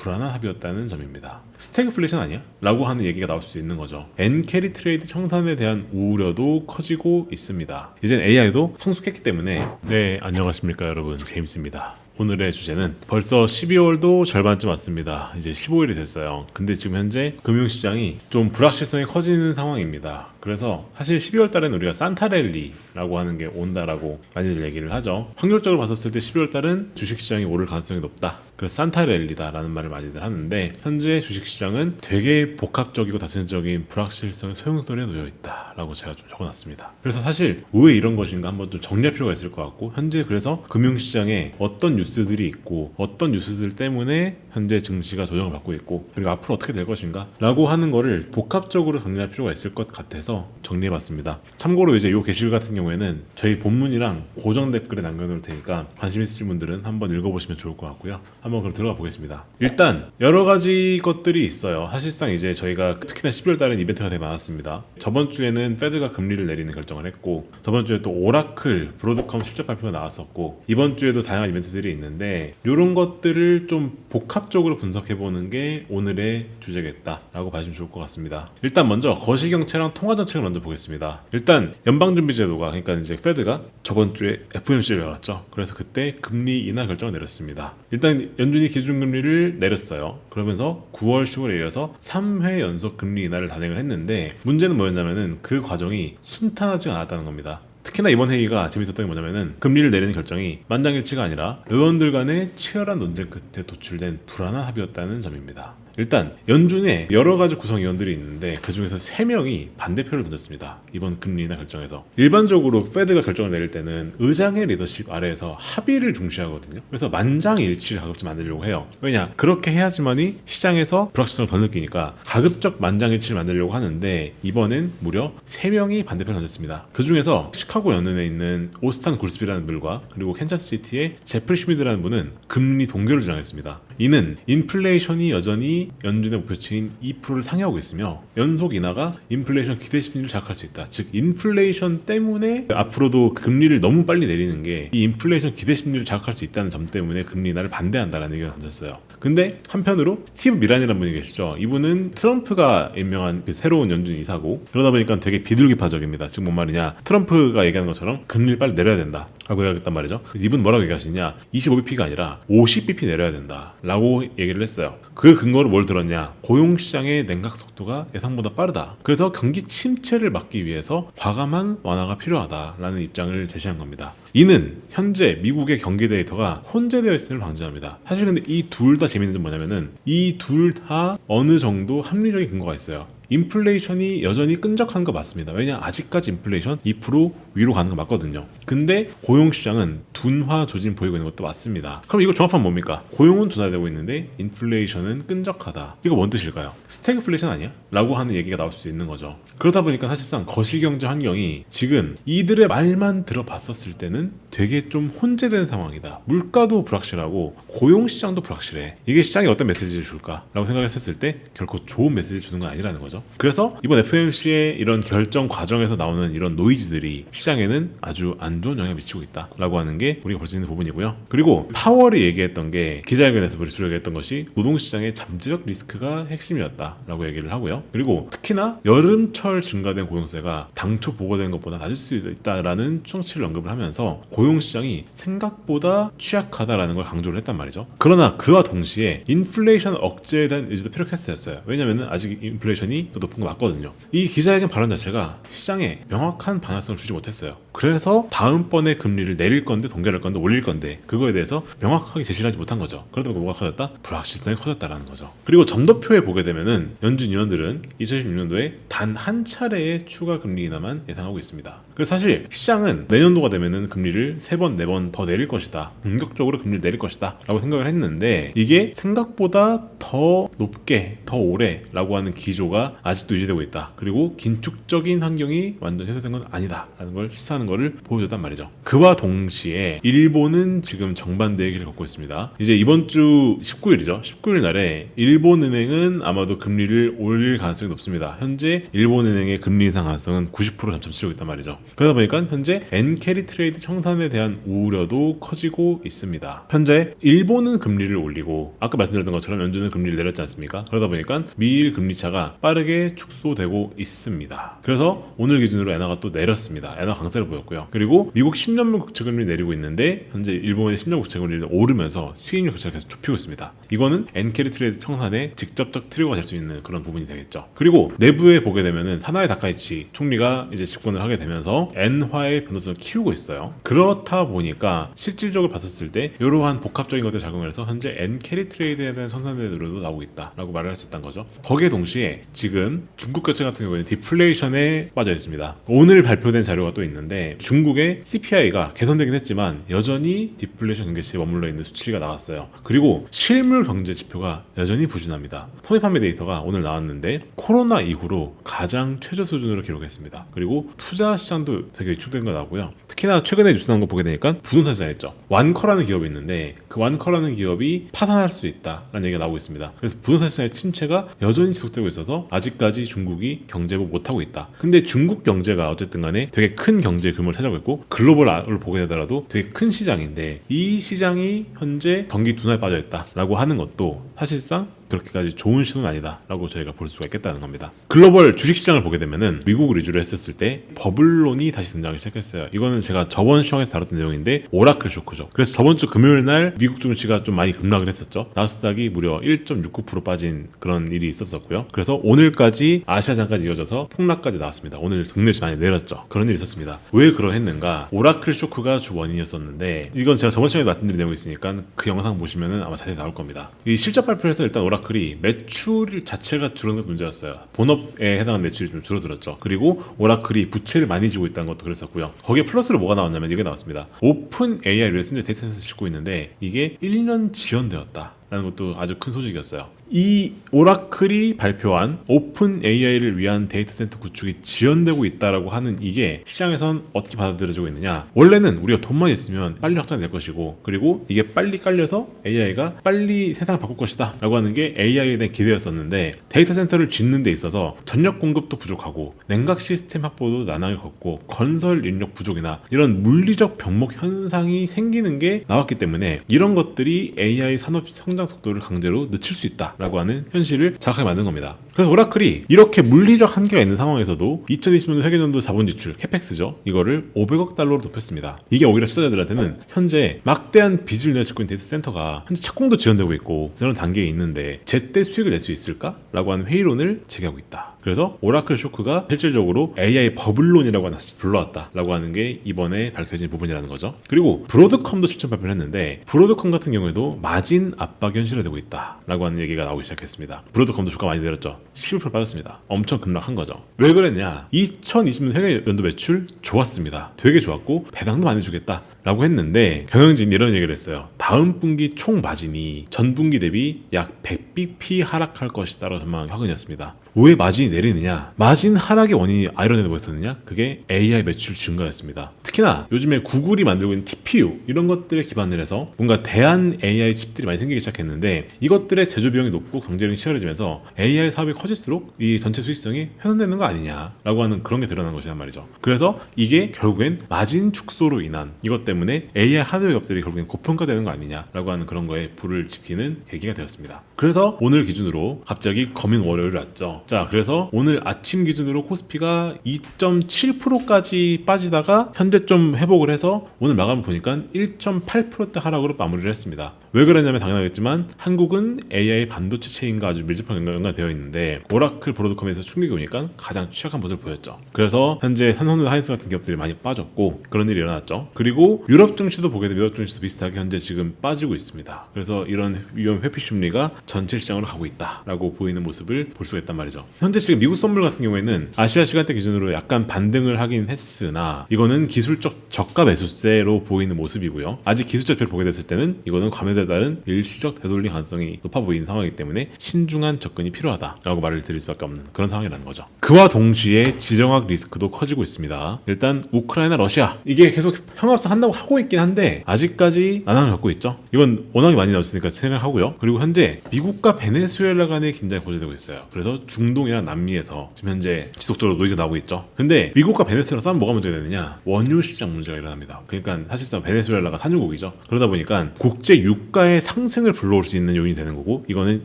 불안한 합의였다는 점입니다. 스태그플레이션 아니야? 라고 하는 얘기가 나올 수 있는 거죠. 엔캐리 트레이드 청산에 대한 우려도 커지고 있습니다. 이젠 AI도 성숙했기 때문에. 네, 안녕하십니까 여러분, 제임스입니다. 오늘의 주제는 벌써 12월도 절반쯤 왔습니다. 이제 15일이 됐어요. 근데 지금 현재 금융시장이 좀 불확실성이 커지는 상황입니다. 그래서 사실 12월 달에는 우리가 산타랠리라고 하는 게 온다라고 많이들 얘기를 하죠. 확률적으로 봤었을 때 12월 달은 주식시장이 오를 가능성이 높다. 그래서 산타랠리다라는 말을 많이들 하는데, 현재 주식시장은 되게 복합적이고 다층적인 불확실성의 소용돌이에 놓여있다라고 제가 좀 적어놨습니다. 그래서 사실 왜 이런 것인가 한번 좀 정리할 필요가 있을 것 같고, 현재 그래서 금융시장에 어떤 뉴스들이 있고 어떤 뉴스들 때문에 현재 증시가 조정을 받고 있고, 그리고 앞으로 어떻게 될 것인가 라고 하는 거를 복합적으로 정리할 필요가 있을 것 같아서 정리해봤습니다. 참고로 이제 이 게시글 같은 경우에는 저희 본문이랑 고정 댓글에 남겨놓을 테니까 관심 있으신 분들은 한번 읽어보시면 좋을 것 같고요. 한번 그럼 들어가 보겠습니다. 일단 여러 가지 것들이 있어요. 사실상 이제 저희가 특히나 12월 달엔 이벤트가 되게 많았습니다. 저번 주에는 페드가 금리를 내리는 결정을 했고, 저번 주에 또 오라클, 브로드컴 실적 발표가 나왔었고, 이번 주에도 다양한 이벤트들이 있는데, 이런 것들을 좀 복합적으로 분석해보는 게 오늘의 주제겠다라고 봐주시면 좋을 것 같습니다. 일단 먼저 거시경채랑 통화정책을 먼저 보겠습니다. 일단 연방준비제도가, 그러니까 이제 페드가 저번 주에 FOMC를 열었죠. 그래서 그때 금리 인하 결정을 내렸습니다. 일단 연준이 기준금리를 내렸어요. 그러면서 9월, 10월에 이어서 3회 연속 금리 인하를 단행을 했는데, 문제는 뭐였냐면은 그 과정이 순탄하지 않았다는 겁니다. 특히나 이번 회의가 재밌었던 게 뭐냐면은, 금리를 내리는 결정이 만장일치가 아니라 의원들 간의 치열한 논쟁 끝에 도출된 불안한 합의였다는 점입니다. 일단 연준에 여러 가지 구성위원들이 있는데, 그 중에서 3명이 반대표를 던졌습니다. 이번 금리 인하 결정에서. 일반적으로 페드가 결정을 내릴 때는 의장의 리더십 아래에서 합의를 중시하거든요. 그래서 만장일치를 가급적 만들려고 해요. 왜냐? 그렇게 해야지만이 시장에서 불확실성을 더 느끼니까 가급적 만장일치를 만들려고 하는데, 이번엔 무려 3명이 반대표를 던졌습니다. 그 중에서 시카고 연은에 있는 오스탄 굴스비라는 분과, 그리고 캔자스시티의 제프리 슈미드라는 분은 금리 동결을 주장했습니다. 이는 인플레이션이 여전히 연준의 목표치인 2%를 상회하고 있으며, 연속 인하가 인플레이션 기대 심리를 자극할 수 있다. 즉 인플레이션 때문에 앞으로도 금리를 너무 빨리 내리는 게 이 인플레이션 기대 심리를 자극할 수 있다는 점 때문에 금리 인하를 반대한다라는 의견을 던졌어요. 근데 한편으로 스티브 미란이라는 분이 계시죠. 이분은 트럼프가 임명한 그 새로운 연준 이사고, 그러다 보니까 되게 비둘기파적입니다. 즉 뭔 말이냐, 트럼프가 얘기하는 것처럼 금리를 빨리 내려야 된다 라고 얘기했단 말이죠. 이분 뭐라고 얘기하시냐, 25bp가 아니라 50bp 내려야 된다 라고 얘기를 했어요. 그 근거로 뭘 들었냐, 고용시장의 냉각 속도가 예상보다 빠르다. 그래서 경기 침체를 막기 위해서 과감한 완화가 필요하다라는 입장을 제시한 겁니다. 이는 현재 미국의 경기 데이터가 혼재되어 있음을 방지합니다. 사실 근데 이 둘 다 재밌는 점 뭐냐면은, 이 둘 다 어느 정도 합리적인 근거가 있어요. 인플레이션이 여전히 끈적한 거 맞습니다. 왜냐, 아직까지 인플레이션 2% 위로 가는 거 맞거든요. 근데 고용시장은 둔화 조짐 보이고 있는 것도 맞습니다. 그럼 이거 종합하면 뭡니까? 고용은 둔화되고 있는데 인플레이션은 끈적하다. 이거 뭔 뜻일까요? 스태그플레이션 아니야? 라고 하는 얘기가 나올 수 있는 거죠. 그러다 보니까 사실상 거시경제 환경이 지금 이들의 말만 들어봤었을 때는 되게 좀 혼재되는 상황이다. 물가도 불확실하고 고용시장도 불확실해. 이게 시장에 어떤 메시지를 줄까? 라고 생각했을 때 결코 좋은 메시지를 주는 건 아니라는 거죠. 그래서 이번 FOMC의 이런 결정 과정에서 나오는 이런 노이즈들이 시장에는 아주 안 좋은 영향을 미치고 있다라고 하는 게 우리가 볼 수 있는 부분이고요. 그리고 파월이 얘기했던 게, 기자회견에서 주로 얘기했던 것이 노동시장의 잠재적 리스크가 핵심이었다라고 얘기를 하고요. 그리고 특히나 여름철 증가된 고용세가 당초 보고된 것보다 낮을 수 있다라는 추정치를 언급을 하면서 고용시장이 생각보다 취약하다라는 걸 강조를 했단 말이죠. 그러나 그와 동시에 인플레이션 억제에 대한 의지도 필요했어요. 왜냐하면 아직 인플레이션이 또 높은 거 맞거든요. 이 기자회견 발언 자체가 시장에 명확한 방향성을 주지 못했어요. 그래서 다음번에 금리를 내릴 건데 동결할 건데 올릴 건데 그거에 대해서 명확하게 제시를 하지 못한 거죠. 그러다 보니까 뭐가 커졌다? 불확실성이 커졌다라는 거죠. 그리고 점도표에 보게 되면은 연준 위원들은 2016년도에 단 한 차례의 추가 금리 인하만 예상하고 있습니다. 그래서 사실 시장은 내년도가 되면은 금리를 3번, 4번 더 내릴 것이다. 공격적으로 금리를 내릴 것이다. 라고 생각을 했는데, 이게 생각보다 더 높게, 더 오래 라고 하는 기조가 아직도 유지되고 있다. 그리고 긴축적인 환경이 완전 해소된 건 아니다. 라는 걸 시사하는 거를 보여줬단 말이죠. 그와 동시에 일본은 지금 정반대의 길을 걷고 있습니다. 이제 이번 주 19일이죠. 19일 날에 일본은행은 아마도 금리를 올릴 가능성이 높습니다. 현재 일본은행의 금리 인상 가능성은 90% 잠잠 치고 있단 말이죠. 그러다 보니까 현재 엔캐리 트레이드 청산에 대한 우려도 커지고 있습니다. 현재 일본은 금리를 올리고 아까 말씀드렸던 것처럼 연준은 금리를 내렸지 않습니까? 그러다 보니까 미일 금리 차가 빠르게 축소되고 있습니다. 그래서 오늘 기준으로 엔화가 또 내렸습니다. 엔화 강세를 보였고요. 그리고 미국 10년물 국채금리 내리고 있는데 현재 일본의 10년 국채금리는 오르면서 수익률 격차가 계속 좁히고 있습니다. 이거는 엔캐리 트레이드 청산의 직접적 트리거가 될 수 있는 그런 부분이 되겠죠. 그리고 내부에 보게 되면은 사나이 다카이치 총리가 이제 집권을 하게 되면서 엔화의 변동성을 키우고 있어요. 그렇다 보니까 실질적으로 봤었을 때 이러한 복합적인 것들 작용해서 현재 엔캐리 트레이드에 대한 청산의 노력도 나오고 있다라고 말을 할 수 있다는 거죠. 거기에 동시에 지금 중국 경제 같은 경우에는 디플레이션에 빠져 있습니다. 오늘 발표된 자료가 또 있는데 중국의 CPI가 개선되긴 했지만 여전히 디플레이션 경계치에 머물러 있는 수치가 나왔어요. 그리고 실물 경제 지표가 여전히 부진합니다. 소비 판매 데이터가 오늘 나왔는데 코로나 이후로 가장 최저 수준으로 기록했습니다. 그리고 투자 시장도 되게 위축된 거 나오고요. 특히나 최근에 뉴스 나온 거 보게 되니까 부동산 시장이었죠. 완커라는 기업이 있는데 그 완커라는 기업이 파산할 수 있다라는 얘기가 나오고 있습니다. 그래서 부동산 시장의 침체가 여전히 지속되고 있어서 아직까지 중국이 경제 회복 못하고 있다. 근데 중국 경제가 어쨌든 간에 되게 큰 경제 규모를 차지하고 있고 글로벌을 보게 되더라도 되게 큰 시장인데 이 시장이 현재 경기 둔화에 빠져 있다라고 하는 것도 사실상 그렇게까지 좋은 신호는 아니다라고 저희가 볼 수가 있겠다는 겁니다. 글로벌 주식시장을 보게 되면은 미국을 위주로 했었을 때 버블론이 다시 등장하기 시작했어요. 이거는 제가 저번 시황에서 다뤘던 내용인데 오라클 쇼크죠. 그래서 저번 주 금요일 날 미국 증시가 좀 많이 급락을 했었죠. 나스닥이 무려 1.69% 빠진 그런 일이 있었었고요. 그래서 오늘까지 아시아장까지 이어져서 폭락까지 나왔습니다. 오늘 국내시 많이 내렸죠. 그런 일이 있었습니다. 왜 그러했는가? 오라클 쇼크가 주 원인이었었는데 이건 제가 저번 시간에 말씀드린 내용이 있으니까 그 영상 보시면은 아마 자세히 나올 겁니다. 이 실적 발표에서 일단 오라클이 매출 자체가 줄어든 것도 문제였어요. 본업에 해당하는 매출이 좀 줄어들었죠. 그리고 오라클이 부채를 많이 지고 있다는 것도 그랬었고요. 거기에 플러스로 뭐가 나왔냐면 이게 나왔습니다. 오픈 AI를 현재 데이터 센터에서 짓고 있는데 이게 1년 지연되었다. 라는 것도 아주 큰 소식이었어요. 이 오라클이 발표한 오픈 AI를 위한 데이터 센터 구축이 지연되고 있다라고 하는 이게 시장에선 어떻게 받아들여지고 있느냐. 원래는 우리가 돈만 있으면 빨리 확장될 것이고 그리고 이게 빨리 깔려서 AI가 빨리 세상을 바꿀 것이다 라고 하는 게 AI에 대한 기대였었는데 데이터 센터를 짓는 데 있어서 전력 공급도 부족하고 냉각 시스템 확보도 난항을 겪고 건설 인력 부족이나 이런 물리적 병목 현상이 생기는 게 나왔기 때문에 이런 것들이 AI 산업 성장 속도를 강제로 늦출 수 있다라고 하는 현실을 자각하게 만든 겁니다. 그래서 오라클이 이렇게 물리적 한계가 있는 상황에서도 2020년도 회계연도 자본 지출 캐펙스죠. 이거를 500억 달러로 높였습니다. 이게 오히려 투자자들한테는 현재 막대한 빚을 내어짓고 있는 데이터 센터가 현재 착공도 지연되고 있고 그런 단계에 있는데 제때 수익을 낼 수 있을까? 라고 하는 회의론을 제기하고 있다. 그래서 오라클 쇼크가 실질적으로 AI 버블론이라고 불러왔다라고 하는 게 이번에 밝혀진 부분이라는 거죠. 그리고 브로드컴도 실전 발표를 했는데 브로드컴 같은 경우에도 마진 압박이 현실화되고 있다라고 하는 얘기가 나오기 시작했습니다. 브로드컴도 주가 많이 내렸죠. 11% 빠졌습니다. 엄청 급락한 거죠. 왜 그랬냐? 2020년 회계 연도 매출 좋았습니다. 되게 좋았고 배당도 많이 주겠다. 라고 했는데 경영진이 이런 얘기를 했어요. 다음 분기 총 마진이 전 분기 대비 약 100bp 하락할 것이다 라고 전망한 화근이었습니다. 왜 마진이 내리느냐? 마진 하락의 원인이 아이러니는 뭐였었느냐? 그게 AI 매출 증가였습니다. 특히나 요즘에 구글이 만들고 있는 TPU 이런 것들에 기반을 해서 뭔가 대안 AI 칩들이 많이 생기기 시작했는데 이것들의 제조 비용이 높고 경쟁력이 치열해지면서 AI 사업이 커질수록 이 전체 수익성이 훼손되는 거 아니냐라고 하는 그런 게 드러난 것이란 말이죠. 그래서 이게 결국엔 마진 축소로 인한 이것 때문에 AI 하드웨어 기업들이 결국엔 고평가되는 거 아니냐라고 하는 그런 거에 불을 지피는 계기가 되었습니다. 그래서 오늘 기준으로 갑자기 검인 월요일 왔죠. 자, 그래서 오늘 아침 기준으로 코스피가 2.7%까지 빠지다가 현재 좀 회복을 해서 오늘 마감을 보니까 1.8%대 하락으로 마무리를 했습니다. 왜 그러냐면 당연하겠지만 한국은 AI 반도체 체인과 아주 밀접하게 연관되어 있는데 오라클 브로드컴에서 충격이 오니까 가장 취약한 모습을 보였죠. 그래서 현재 삼성전자 하이닉스 같은 기업들이 많이 빠졌고 그런 일이 일어났죠. 그리고 유럽 증시도 보게 되면 유럽 증시도 비슷하게 현재 지금 빠지고 있습니다. 그래서 이런 위험 회피 심리가 전체 시장으로 가고 있다라고 보이는 모습을 볼 수가 있단 말이죠. 현재 지금 미국 선물 같은 경우에는 아시아 시간대 기준으로 약간 반등을 하긴 했으나 이거는 기술적 저가 매수세로 보이는 모습이고요. 아직 기술적 지표를 보게 됐을 때는 이거는 과매도 것에 따른 일시적 되돌림 가능성이 높아 보이는 상황이기 때문에 신중한 접근이 필요하다라고 말을 드릴 수밖에 없는 그런 상황이라는 거죠. 그와 동시에 지정학 리스크도 커지고 있습니다. 일단 우크라이나, 러시아 이게 계속 평화협상 한다고 하고 있긴 한데 아직까지 난항을 겪고 있죠. 이건 워낙에 많이 나왔으니까 생각하고요. 그리고 현재 미국과 베네수엘라 간의 긴장이 고조되고 있어요. 그래서 중동이나 남미에서 지금 현재 지속적으로 논의가 나오고 있죠. 근데 미국과 베네수엘라 싸움 뭐가 문제가 되느냐? 원유 시장 문제가 일어납니다. 그러니까 사실상 베네수엘라가 산유국이죠. 그러다 보니까 국제 유가의 상승을 불러올 수 있는 요인이 되는 거고, 이거는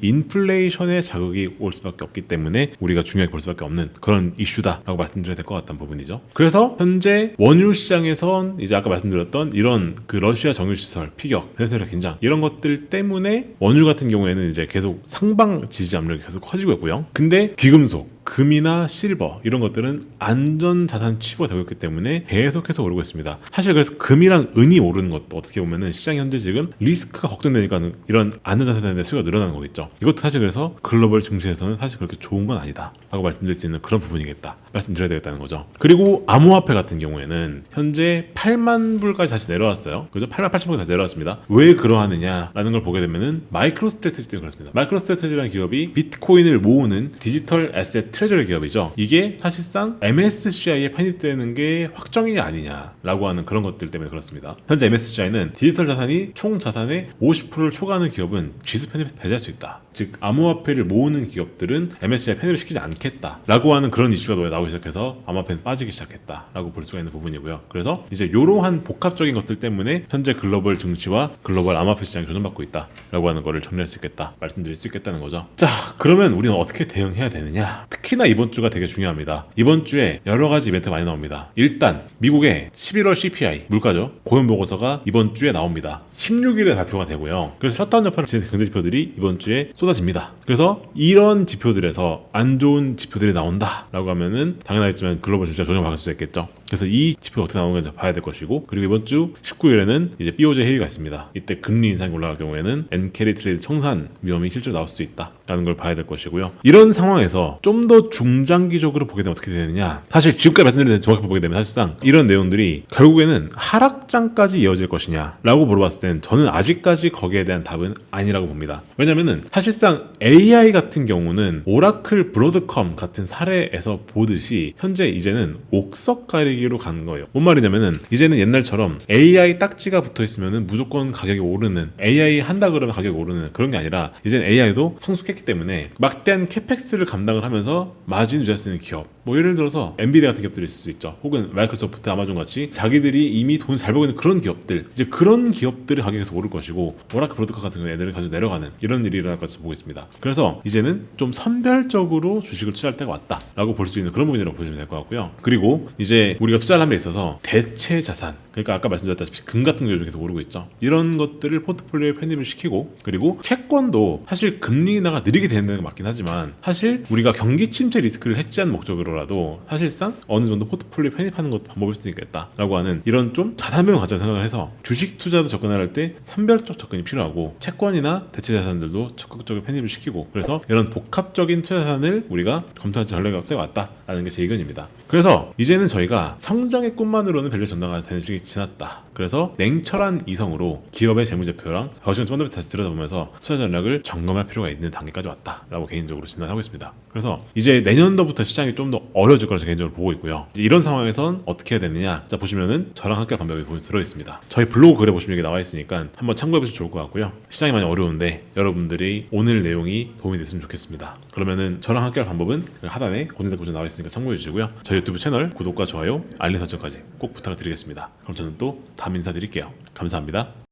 인플레이션의 자극이 올 수밖에 없기 때문에 우리가 중요하게 볼 수밖에 없는 그런 이슈다라고 말씀드려야 될 것 같다는 부분이죠. 그래서 현재 원유 시장에선 이제 아까 말씀드렸던 이런 그 러시아 정유 시설 피격, 베네수엘라 긴장 이런 것들 때문에 원유 같은 경우에는 이제 계속 상방 지지 압력이 계속 커지고 있고요. 근데 귀금속, 금이나 실버 이런 것들은 안전 자산 취급가 되고 있기 때문에 계속해서 오르고 있습니다. 사실 그래서 금이랑 은이 오르는 것도 어떻게 보면은 시장 현재 지금 리스크가 걱정되니까 이런 안전 자산에 대한 수요가 늘어나는 거겠죠. 이것도 사실 그래서 글로벌 증시에서는 사실 그렇게 좋은 건 아니다 라고 말씀드릴 수 있는 그런 부분이겠다 말씀드려야 되겠다는 거죠. 그리고 암호화폐 같은 경우에는 현재 8만 불까지 다시 내려왔어요. 그죠? 8만 8천 불까지 다시 내려왔습니다. 왜 그러하느냐라는 걸 보게 되면은 마이크로스트래티지 때문에 그렇습니다. 마이크로스트래티지라는 기업이 비트코인을 모으는 디지털 애셋 트레저리 기업이죠. 이게 사실상 MSCI에 편입되는 게 확정이 아니냐라고 하는 그런 것들 때문에 그렇습니다. 현재 MSCI는 디지털 자산이 총 자산의 50%를 초과하는 기업은 지수 편입 배제할 수 있다. 즉 암호화폐를 모으는 기업들은 MSCI 편입을 시키지 않겠다라고 하는 그런 이슈가 나오기 시작해서 암호화폐는 빠지기 시작했다라고 볼 수가 있는 부분이고요. 그래서 이제 이러한 복합적인 것들 때문에 현재 글로벌 증시와 글로벌 암호화폐 시장이 조정받고 있다라고 하는 거를 정리할 수 있겠다, 말씀드릴 수 있겠다는 거죠. 자, 그러면 우리는 어떻게 대응해야 되느냐? 특히나 이번 주가 되게 중요합니다. 이번 주에 여러 가지 이벤트가 많이 나옵니다. 일단 미국의 11월 CPI 물가죠. 고용 보고서가 이번 주에 나옵니다. 16일에 발표가 되고요. 그래서 셧다운 여파를 지닌 경제 지표들이 이번 주에 쏟아집니다. 그래서 이런 지표들에서 안 좋은 지표들이 나온다라고 하면은 당연하겠지만 글로벌 증시가 조정받을 수 있겠죠. 그래서 이 지표가 어떻게 나오는지 봐야 될 것이고, 그리고 이번 주 19일에는 이제 BOJ 회의가 있습니다. 이때 금리 인상이 올라갈 경우에는 엔캐리 트레이드 청산 위험이 실제로 나올 수 있다라는 걸 봐야 될 것이고요. 이런 상황에서 좀 더 중장기적으로 보게 되면 어떻게 되느냐, 사실 지금까지 말씀드린 대로 정확히 보게 되면 사실상 이런 내용들이 결국에는 하락장까지 이어질 것이냐 라고 물어봤을 때는 저는 아직까지 거기에 대한 답은 아니라고 봅니다. 왜냐면은 사실상 AI 같은 경우는 오라클, 브로드컴 같은 사례에서 보듯이 현재 이제는 옥석 가리기로 가는 거예요. 뭔 말이냐면은 이제는 옛날처럼 AI 딱지가 붙어 있으면은 무조건 가격이 오르는, AI 한다 그러면 가격이 오르는 그런 게 아니라 이제는 AI도 성숙했기 때문에 막대한 캐펙스를 감당을 하면서 마진 유지할 수 있는 기업, 뭐 예를 들어서 엔비디아 같은 기업들이 있을 수 있죠. 혹은 마이크로소프트, 아마존 같이 자기들이 이미 돈 잘 벌고 있는 그런 기업들, 이제 그런 기업들의 가격이 계속 오를 것이고, 오라클, 브로드컴 같은 애들을 가지고 내려가는 이런 일이 일어날 것으로 보고 있습니다. 그래서 이제는 좀 선별적으로 주식을 투자할 때가 왔다라고 볼 수 있는 그런 부분이라고 보시면 될 것 같고요. 그리고 이제 우리가 투자를 하는 데 있어서 대체 자산, 그러니까 아까 말씀드렸다시피 금 같은 경우도 계속 오르고 있죠. 이런 것들을 포트폴리오에 편입을 시키고, 그리고 채권도 사실 금리 인하가 느리게 되는 게 맞긴 하지만 사실 우리가 경기 침체 리스크를 해지하는 목적으로라도 사실상 어느 정도 포트폴리오에 편입하는 것도 방법일 수 있겠다라고 하는 이런 좀 자산병 가져 생각을 해서 주식 투자도 접근할 때 선별적 접근이 필요하고, 채권이나 대체 자산들도 적극적으로 편입을 시키고, 그래서 이런 복합적인 투자 자산을 우리가 검토할 전략이 때가 왔다라는 게 제 의견입니다. 그래서 이제는 저희가 성장의 꿈만으로는 밸류 전당가 되는 시기 지났다. 그래서 냉철한 이성으로 기업의 재무제표랑 버시건 펀더멘털 다시 들여다보면서 투자 전략을 점검할 필요가 있는 단계까지 왔다라고 개인적으로 진단하고 있습니다. 그래서 이제 내년도부터 시장이 좀 더 어려워질 거라고 개인적으로 보고 있고요. 이런 상황에선 어떻게 해야 되느냐, 자 보시면은 저랑 함께 방법이 들어있습니다. 저희 블로그 글에 보시면 이게 나와 있으니까 한번 참고해 보시면 좋을 것 같고요. 시장이 많이 어려운데 여러분들이 오늘 내용이 도움이 됐으면 좋겠습니다. 그러면은 저랑 함께 할 방법은 하단에 고정 댓글 나와 있으니까 참고해 주시고요. 저희 유튜브 채널 구독과 좋아요, 알림 설정까지 꼭 부탁드리겠습니다. 그럼 저는 또 다음 인사드릴게요. 감사합니다.